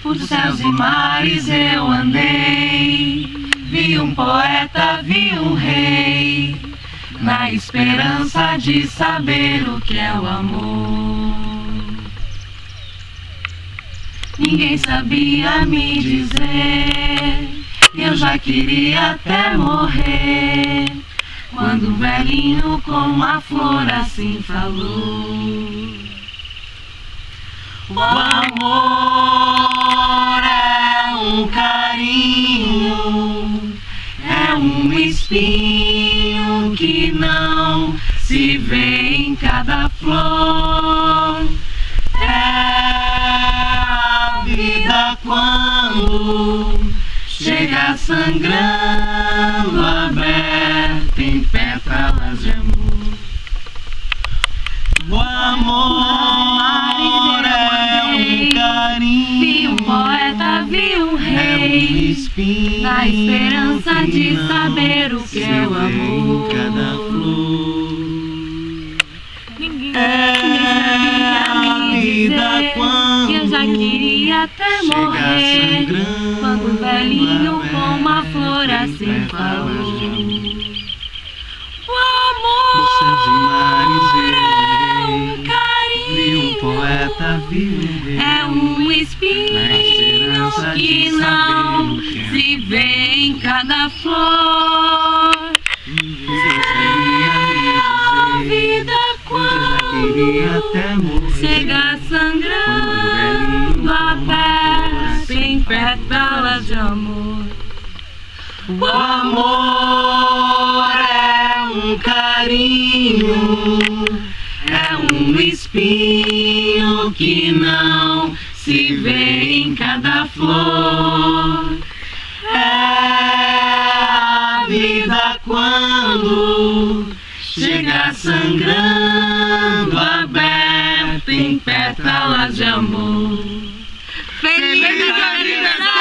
Por céus e mares eu andei, vi um poeta, vi um rei, na esperança de saber o que é o amor. Ninguém sabia me dizer, eu já queria até morrer, quando o velhinho com uma flor assim falou. O amor é um carinho, é um espinho que não se vê em cada flor. É a vida quando chega sangrando, aberta em pétalas de amor. O amor é um carinho, vi um poeta, vi um rei, na esperança de saber o que é o amor. Ninguém sabia me dizer, eu já queria até morrer, quando o velhinho com uma flor assim falou. O amor é um carinho, é um espinho que não se vê em cada flor. A vida quando chega sangrando, aberta em pétalas de amor. O amor é um carinho, é um espinho que não se vê em cada flor. É a vida quando chega sangrando, aberta em pétalas de amor. Feliz aniversário!